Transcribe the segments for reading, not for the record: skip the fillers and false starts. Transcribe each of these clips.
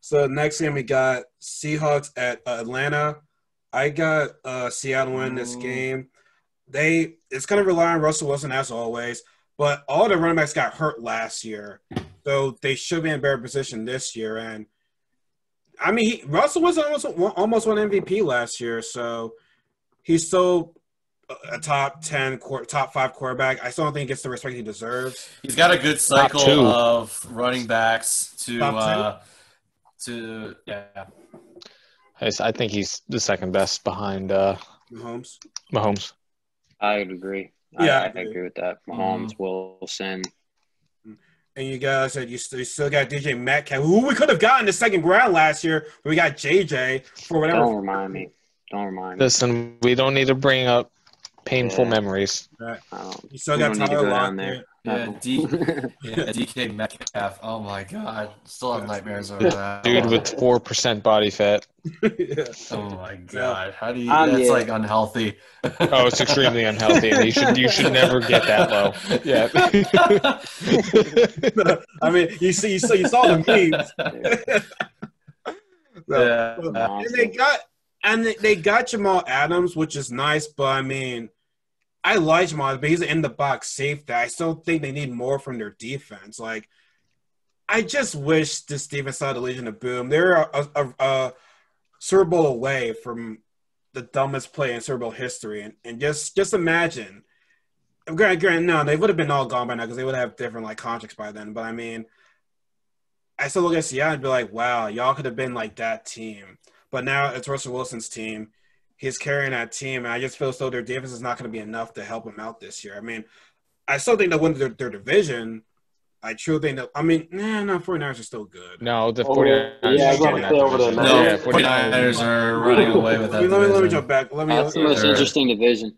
So next game we got Seahawks at Atlanta. I got Seattle win this game. It's gonna rely on Russell Wilson as always, but all the running backs got hurt last year, so they should be in a better position this year. And I mean, Russell was almost won MVP last year, so he's still a top 10, top 5 quarterback. I still don't think he gets the respect he deserves. He's got a good cycle of running backs to yeah. I think he's the second best behind Mahomes. I would agree. Yeah, I agree with that. Mahomes, Wilson. And you guys said you still got DJ Metcalf, who we could have gotten the second round last year, but we got JJ for whatever. Don't remind me. Listen, we don't need to bring up painful memories. Right. You still got Tyler Lockett. Yeah, DK Metcalf. Oh my God, still have nightmares over that. Dude with 4% body fat. Yeah. Oh my God, how do you? That's like unhealthy. Oh, it's extremely unhealthy, and you should never get that low. Yeah. I mean, you saw the memes. And they got Jamal Adams, which is nice, but I mean, I like Jamal, but he's an in-the-box safety. I still think they need more from their defense. Like, I just wish this defense saw the Legion of Boom. They're a Super Bowl away from the dumbest play in Super Bowl history. And just imagine. Granted, no, they would have been all gone by now because they would have different, like, contracts by then. But, I mean, I still look at Seattle and be like, wow, y'all could have been like that team. But now it's Russell Wilson's team. He's carrying that team, and I just feel as though their defense is not going to be enough to help them out this year. I mean, I still think they'll win their division. I truly think that – I mean, 49ers are still good. No, the 49ers are 49ers are running away with that division. Let me jump back. That's the most interesting division.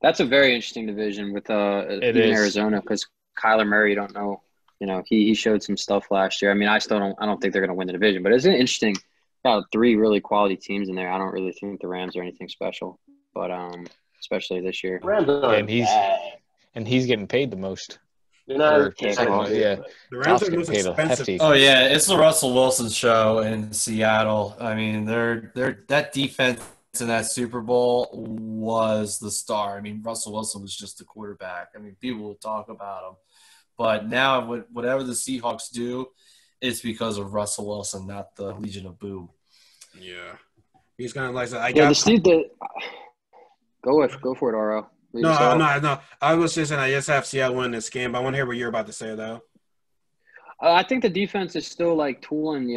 That's a very interesting division with even Arizona because Kyler Murray, you don't know. You know, he showed some stuff last year. I mean, I don't think they're going to win the division, but it's an interesting – got 3 really quality teams in there. I don't really think the Rams are anything special, but especially this year. And he's getting paid the most. The Rams are most expensive. Oh yeah, it's the Russell Wilson show in Seattle. I mean, they're that defense in that Super Bowl was the star. I mean, Russell Wilson was just the quarterback. I mean, people will talk about him, but now whatever the Seahawks do, it's because of Russell Wilson, not the Legion of Boom. Yeah. He's going to like that. Go for it, Oro. No. I was just saying I just have Seattle win this game, but I want to hear what you're about to say, though. I think the defense is still, like, tooling,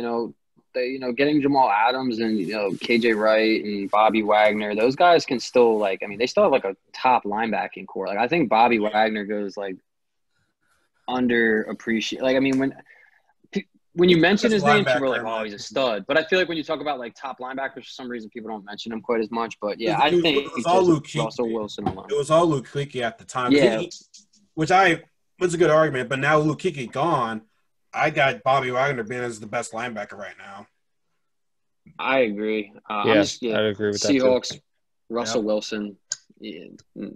getting Jamal Adams and, KJ Wright and Bobby Wagner. Those guys can still, like – I mean, they still have, like, a top linebacking core. Like, I think Bobby Wagner goes, like, underappreciated. Like, I mean, when you mention his name, people are like, oh, he's a stud. But I feel like when you talk about, like, top linebackers, for some reason, people don't mention him quite as much. But, yeah, I think it's all Russell Wilson alone. It was all Luke Kuechly at the time. Yeah. Which was a good argument. But now Luke Kuechly gone, I got Bobby Wagner being as the best linebacker right now. I agree. I agree with that, Seahawks, Russell Wilson. Yeah,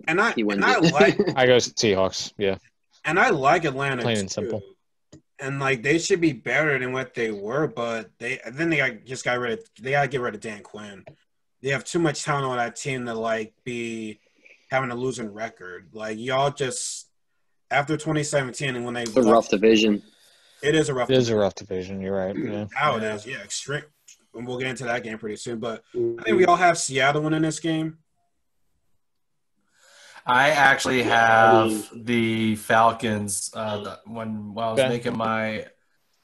and I go Seahawks, yeah. And I like Atlanta, plain and simple. And like they should be better than what they were, but they gotta get rid of Dan Quinn. They have too much talent on that team to like be having a losing record. Like y'all just after 2017 and when it's a rough division. It is a rough division, you're right. Yeah. Now it is, yeah, extreme. And we'll get into that game pretty soon. But I think we all have Seattle winning this game. I actually have the Falcons. When I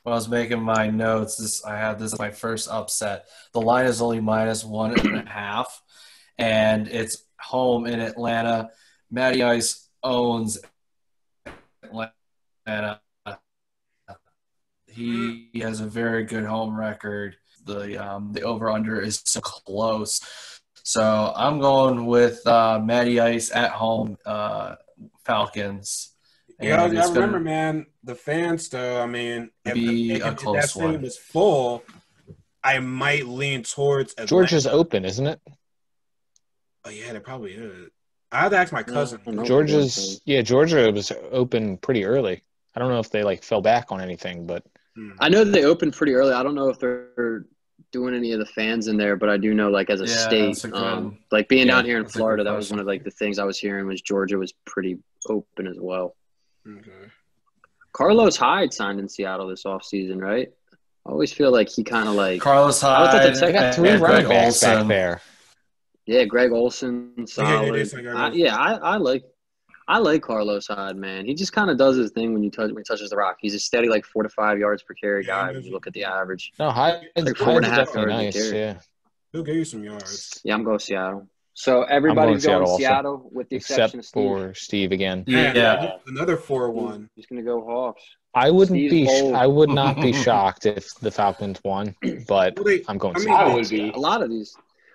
was making my notes, I had this as my first upset. The line is only -1.5, and it's home in Atlanta. Matty Ice owns Atlanta. He has a very good home record. The over/under is so close. So I'm going with Matty Ice at home, Falcons. Yeah, I remember, man, the fans, though, I mean, if that stadium is full, I might lean towards Atlanta. Georgia's open, isn't it? Oh, yeah, it probably is. I had to ask my cousin. Georgia was open pretty early. I don't know if they, like, fell back on anything, but I know that they opened pretty early. I don't know if they're doing any of the fans in there, but I do know, like, as a state, like being down here in Florida, that was one of like the things I was hearing was Georgia was pretty open as well. Okay. Carlos Hyde signed in Seattle this offseason, right? I always feel like he kind of like Carlos Hyde. They got 3 running backs back there. Yeah, Greg Olsen, solid. I like Carlos Hyde, man. He just kind of does his thing when he touches the rock. He's a steady, like 4 to 5 yards per carry guy when you look at the average. No, Hyde's definitely nice. Yeah, he'll give you some yards. Yeah, I'm going Seattle. So everybody's going Seattle with the exception of Steve. For Steve again. Yeah. Another 4-1. He's going to go Hawks. I would not be shocked if the Falcons won, but I'm going Seattle. I would be.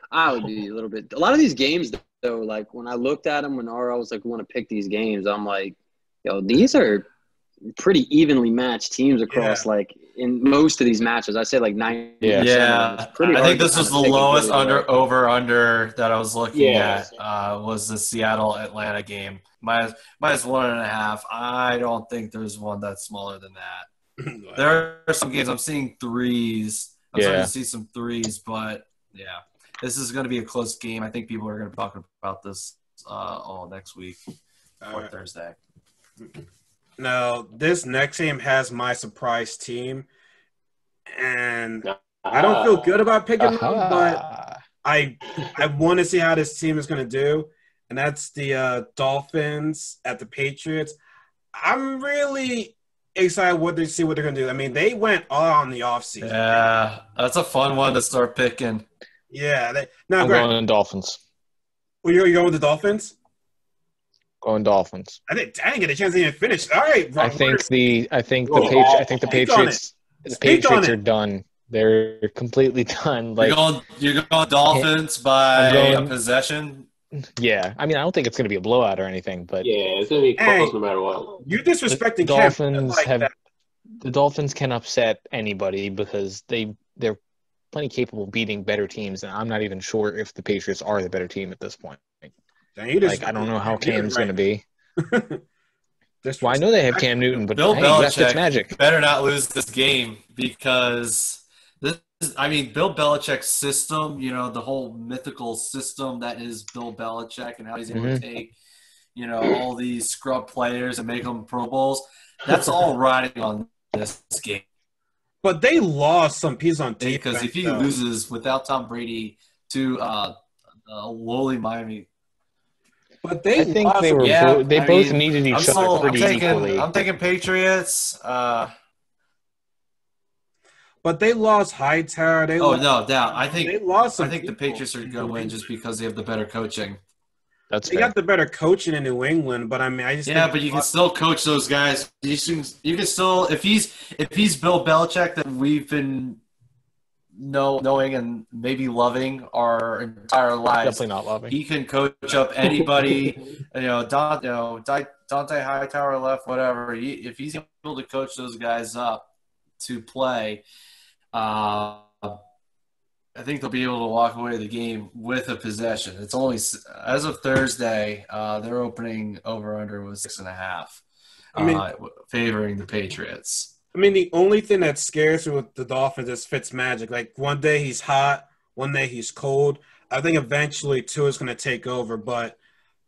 I would be a little bit. A lot of these games, though, like when I looked at them, when RL was like, we want to pick these games, I'm like, yo, these are pretty evenly matched teams across, like, in most of these matches. I say like 90%. Yeah. I think this was the lowest over-under that I was looking at was the Seattle-Atlanta game. Minus 1.5. I don't think there's one that's smaller than that. There are some games I'm seeing 3s. I'm starting to see some 3s, but, yeah. This is going to be a close game. I think people are going to be talking about this all next week or Thursday. Now, this next game has my surprise team, and I don't feel good about picking them, but I want to see how this team is going to do, and that's the Dolphins at the Patriots. I'm really excited to see what they're going to do. I mean, they went all on the offseason. Yeah, that's a fun one to start picking. Yeah. I'm going Dolphins. Well, you're going with the Dolphins? Going Dolphins. I didn't get a chance to even finish. All right. I think the Patriots are done. They're completely done. Like you're going Dolphins by a possession? Yeah. I mean, I don't think it's going to be a blowout or anything, but it's going to be close no matter what. You're disrespecting the Dolphins can upset anybody because they're plenty capable of beating better teams, and I'm not even sure if the Patriots are the better team at this point. I don't know how Cam's going to be. Well, I know they have Cam Newton, but Bill Belichick magic. Better not lose this game because Bill Belichick's system, the whole mythical system that is Bill Belichick and how he's able to take, all these scrub players and make them Pro Bowls, that's all riding on this game. But they lost some pieces on defense. Because if he loses without Tom Brady to lowly Miami. But they both needed each other pretty equally. I'm taking Patriots. But they lost Hightower. No doubt. I think the Patriots are going to win just because they have the better coaching. That's they got the better coaching in New England, but I mean, but you can still coach those guys. You can still if he's Bill Belichick that we've been knowing and maybe loving our entire lives. Definitely not loving. He can coach up anybody. Dante Hightower left, whatever. If he's able to coach those guys up to play, I think they'll be able to walk away the game with a possession. It's only as of Thursday, their opening over/under was 6.5, favoring the Patriots. I mean, the only thing that scares me with the Dolphins is Fitzmagic. Like, one day he's hot, one day he's cold. I think eventually Tua's going to take over, but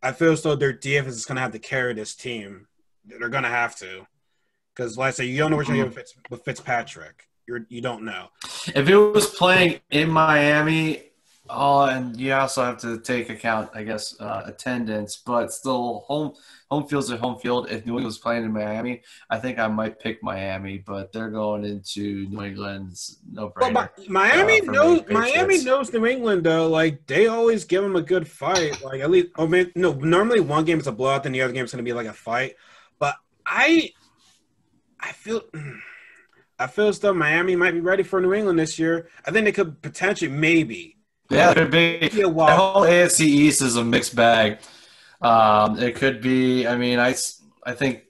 I feel as though their defense is going to have to carry this team. They're going to have to. Because, like I say, you don't know what you're going to get with Fitzpatrick. You don't know. If it was playing in Miami, and you also have to take account, I guess, attendance, but still home field's a home field. If New England was playing in Miami, I think I might pick Miami, but they're going into New England's no-brainer. But Miami knows New England though. Like, they always give them a good fight. Like, at least, normally one game is a blowout, then the other game is going to be like a fight. But I feel as though Miami might be ready for New England this year. I think they could potentially, maybe. Yeah, it could be. The whole AFC East is a mixed bag. It could be. I mean, I think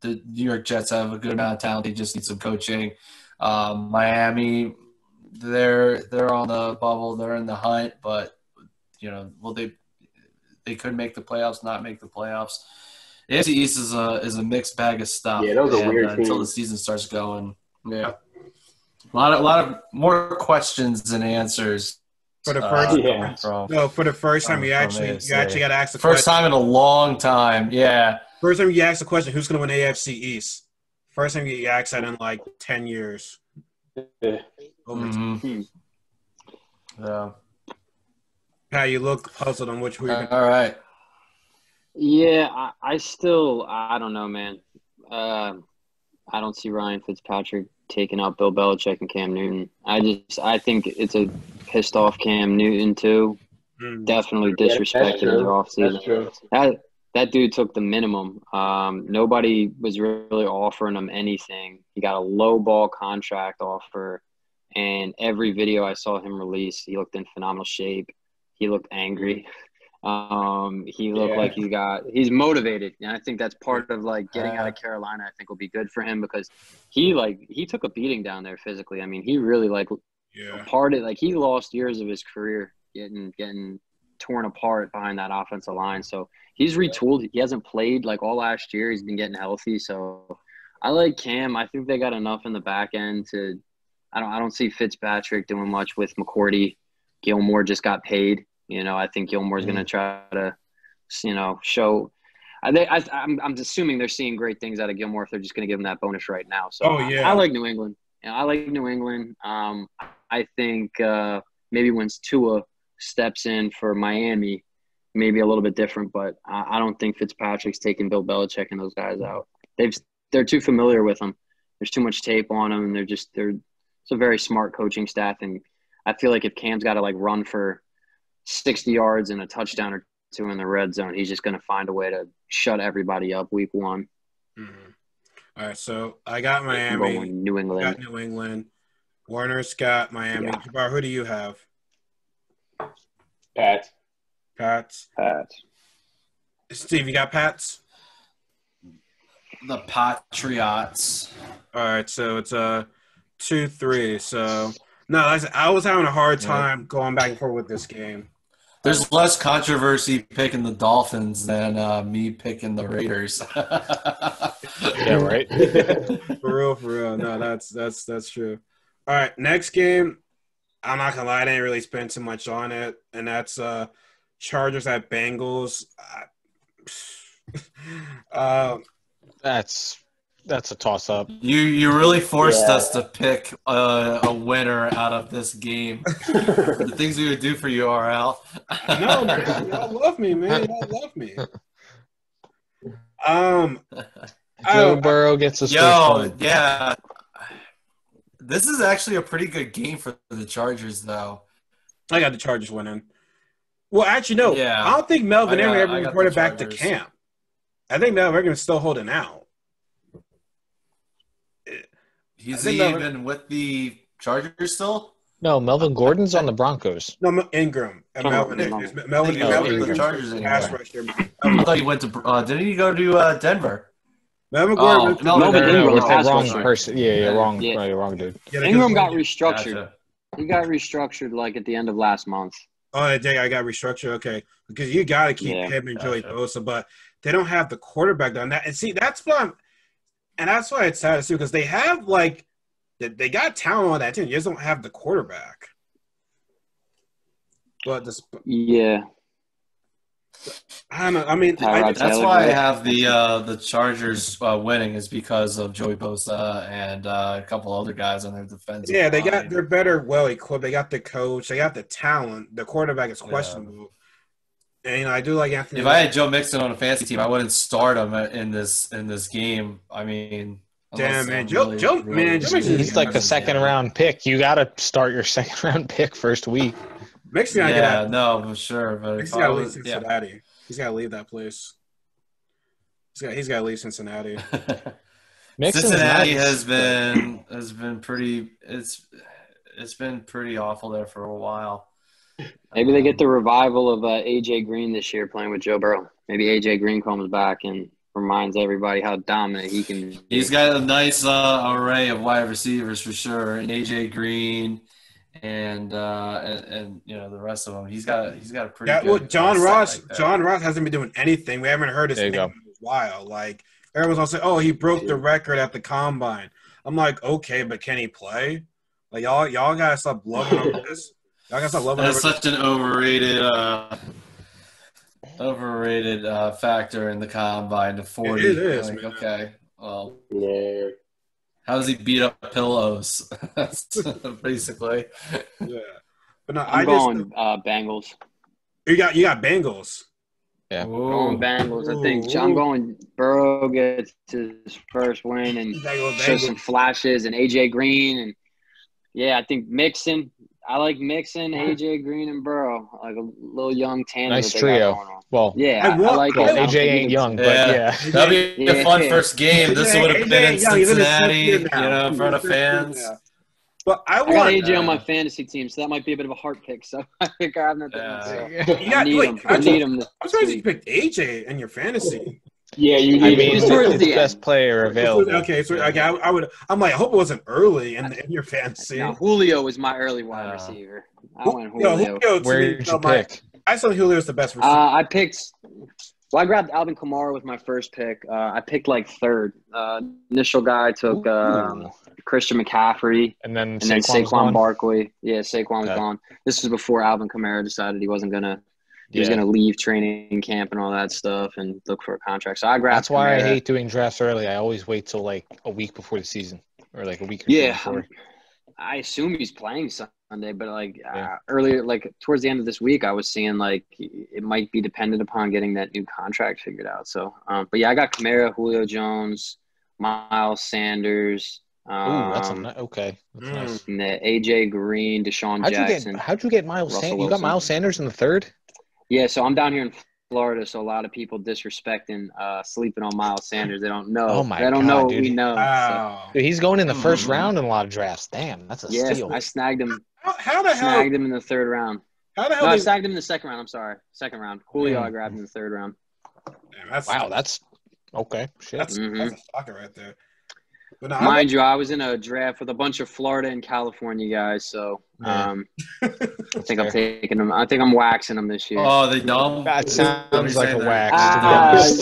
the New York Jets have a good amount of talent. They just need some coaching. Miami, they're on the bubble. They're in the hunt, but they could make the playoffs, not make the playoffs. The AFC East is a mixed bag of stuff. Yeah, that was a weird thing until the season starts going. Yeah. A lot of more questions than answers. For the first for the first time you actually got to ask the first time in a long time. Yeah. First time you ask the question, who's going to win AFC East? First time you ask that in like 10 years. Yeah. Yeah. Pat, you look puzzled on which we're all right. Yeah, I don't know, man. I don't see Ryan Fitzpatrick taking out Bill Belichick and Cam Newton. I think it's a pissed off Cam Newton too. Definitely disrespected in the offseason. That dude took the minimum. Nobody was really offering him anything. He got a low ball contract offer, and every video I saw him release, he looked in phenomenal shape. He looked angry. He looked like he's motivated. And I think that's part of like getting out of Carolina, I think will be good for him because he took a beating down there physically. I mean, he really he lost years of his career getting torn apart behind that offensive line. So he's retooled. He hasn't played like all last year. He's been getting healthy. So I like Cam. I think they got enough in the back end I don't see Fitzpatrick doing much with McCourty. Gilmore just got paid. I think Gilmore's going to try to, show. I'm assuming they're seeing great things out of Gilmore if they're just going to give him that bonus right now. So I like New England. I like New England. I think maybe when Tua steps in for Miami, maybe a little bit different. But I don't think Fitzpatrick's taking Bill Belichick and those guys out. They're too familiar with him. There's too much tape on them, and it's a very smart coaching staff. And I feel like if Cam's got to like run for 60 yards and a touchdown or two in the red zone, he's just going to find a way to shut everybody up week one. Mm-hmm. All right, so I got Miami. New England. Got New England. Warner's got Miami. Yeah. Jabbar, who do you have? Pats. Steve, you got Pats? The Patriots. All right, so it's 2-3. So no, I was having a hard time going back and forth with this game. There's less controversy picking the Dolphins than me picking the Raiders. Yeah, right. For real. No, that's true. All right, next game. I'm not gonna lie, I didn't really spend too much on it, and that's Chargers at Bengals. That's a toss-up. You really forced us to pick a winner out of this game. The things we would do for you, RL. No, man, y'all love me, man. Y'all love me. Joe Burrow gets a first one. Yeah. This is actually a pretty good game for the Chargers, though. I got the Chargers winning. Well, actually, no. Yeah. I don't think Melvin Ingram ever reported back to camp. I think Melvin Ingram is still holding out. He's even with the Chargers still? No, Melvin Gordon's on the Broncos. No, Ingram. Melvin the Chargers. I thought he went to didn't he go to Denver? Melvin Gordon. Melvin Ingram. The wrong person. Yeah, wrong dude. Ingram got restructured. Gotcha. He got restructured like at the end of last month. Oh, I got restructured. Okay, because you got to keep him and Joey Bosa, but they don't have the quarterback on that. And see, that's why it's sad to see because they have they got talent on that team. You just don't have the quarterback. But I don't know. I mean, that's why I have the Chargers winning is because of Joey Bosa and a couple other guys on their defensive line. They're better, well equipped. They got the coach. They got the talent. The quarterback is questionable. And I do like Anthony. If I had Joe Mixon on a fantasy team, I wouldn't start him in this game. I mean, damn man, Joe Mixon. He's like a second round pick. You got to start your second round pick first week. Mixon, for sure. But Mixon got to leave Cincinnati. Yeah. He's got to leave that place. He's got to leave Cincinnati. Cincinnati has been pretty. It's been pretty awful there for a while. Maybe they get the revival of AJ Green this year playing with Joe Burrow. Maybe AJ Green comes back and reminds everybody how dominant he can be. He's got a nice array of wide receivers for sure. And AJ Green and the rest of them. He's got a pretty good. Well, John Ross hasn't been doing anything. We haven't heard his name in a while. Like everyone's all saying, "Oh, he broke the record at the combine." I'm like, okay, but can he play? Like y'all gotta stop loving over this. Y'all gotta stop loving That's over such an overrated factor in the combine to 40. It is, like, man. okay, well, Yeah. how does he beat up pillows? That's basically. Yeah, but no, I'm going Bengals. You got Bengals. Yeah, going Bengals. I think I'm going Burrow gets his first win and shows some flashes, and AJ Green, and I think Mixon. I like Mixon, AJ Green, and Burrow, like a little young tandem. Nice trio. Well, I like it. AJ ain't young, but that'd be a fun first game. This would have been in Cincinnati, in front of fans. But I got AJ on my fantasy team, so that might be a bit of a heart pick. So I think I have nothing I need him. I'm surprised you picked AJ in your fantasy. Yeah, you need. He's the best player available. Okay, so I would. I'm like, I hope it wasn't early in your fantasy. Now, Julio was my early wide receiver. I went Julio. Where did you pick? I saw Julio's the best receiver. I picked. Well, I grabbed Alvin Kamara with my first pick. I picked like third. Initial guy took Christian McCaffrey, and then Saquon Barkley. Yeah, Saquon was gone. This was before Alvin Kamara decided he wasn't gonna. He was gonna leave training camp and all that stuff and look for a contract. So I grabbed. That's why I hate doing drafts early. I always wait till like a week before the season, or like a week or two before. I assume he's playing Sunday, but earlier, like towards the end of this week, I was seeing like it might be dependent upon getting that new contract figured out. So, but I got Kamara, Julio Jones, Miles Sanders. That's okay. That's nice. And the AJ Green, Deshaun Jackson. How'd you get Miles Sanders? You got Miles Sanders in the third? Yeah, so I'm down here in Florida, so a lot of people disrespecting, sleeping on Miles Sanders. They don't know. Oh my God, they don't know what dude. we know. Wow. So. Dude, he's going in the first round in a lot of drafts. Damn, that's a steal. I snagged him. How the hell? Snagged him in the third round. How the hell? No, I snagged him in the second round. I'm sorry, second round. Julio, I grabbed in the third round. Damn, that's okay. Shit. That's a shocker right there. But no, mind you, I was in a draft with a bunch of Florida and California guys, so I think I'm taking them. I think I'm waxing them this year. Oh, they don't. That sounds like a wax.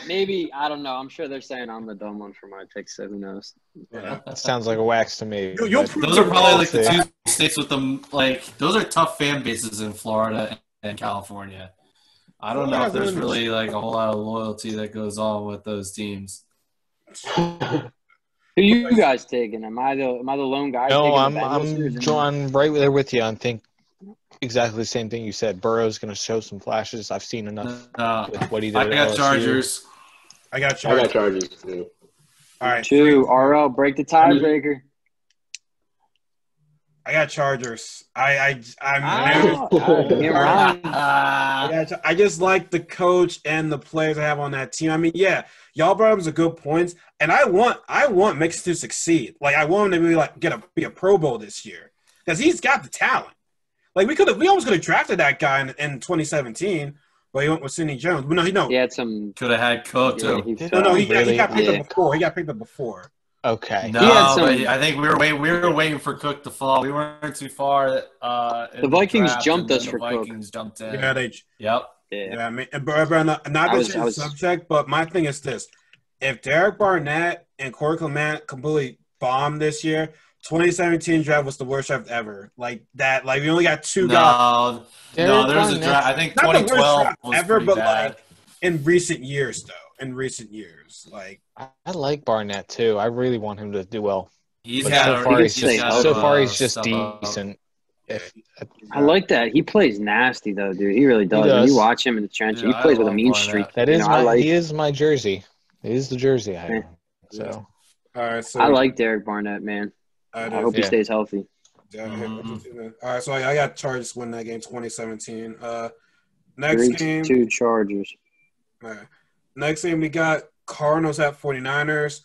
Maybe I don't know. I'm sure they're saying I'm the dumb one for my picks, so who knows? Yeah, that sounds like a wax to me. Those are probably like the two states with them. Like those are tough fan bases in Florida and California. I don't know if there's really like a whole lot of loyalty that goes on with those teams. Who you guys taking? Am I the lone guy? No, I'm John right there with you. I think exactly the same thing you said. Burrow's going to show some flashes. I've seen enough with what he did. I got Chargers. I got Chargers too. All right, 2 RL break the tiebreaker. I got Chargers. I just like the coach and the players I have on that team. I mean, y'all brought up some good points, and I want Mixon to succeed. Like I want him to really be a Pro Bowl this year because he's got the talent. Like we almost could have drafted that guy in 2017, but he went with Sidney Jones. But no, he had some. Could have had Cook too. He got picked up before. He got picked up before. Okay. No, but I think we were waiting for Cook to fall. We weren't too far. The Vikings jumped us for Cook. The Vikings jumped in. Yeah, Yep. Yeah, I mean, not to change the subject, but my thing is this: if Derek Barnett and Corey Clement completely bombed this year, 2017 draft was the worst draft ever. Like that, like we only got 2 guys. No, there was a draft. I think 2012 was ever, but bad. like in recent years, though. In recent years, like I like Barnett too. I really want him to do well. So far he's just decent. I like that. He plays nasty though, dude. He really does. When you watch him in the trenches, he plays with a mean streak. That is he is my jersey. He is the jersey I have. So all right, so I like Derek Barnett, man. I hope he stays healthy. All right, so I got Chargers win that game 2017. Next game 2 Chargers. All right. Next game we got Cardinals at 49ers.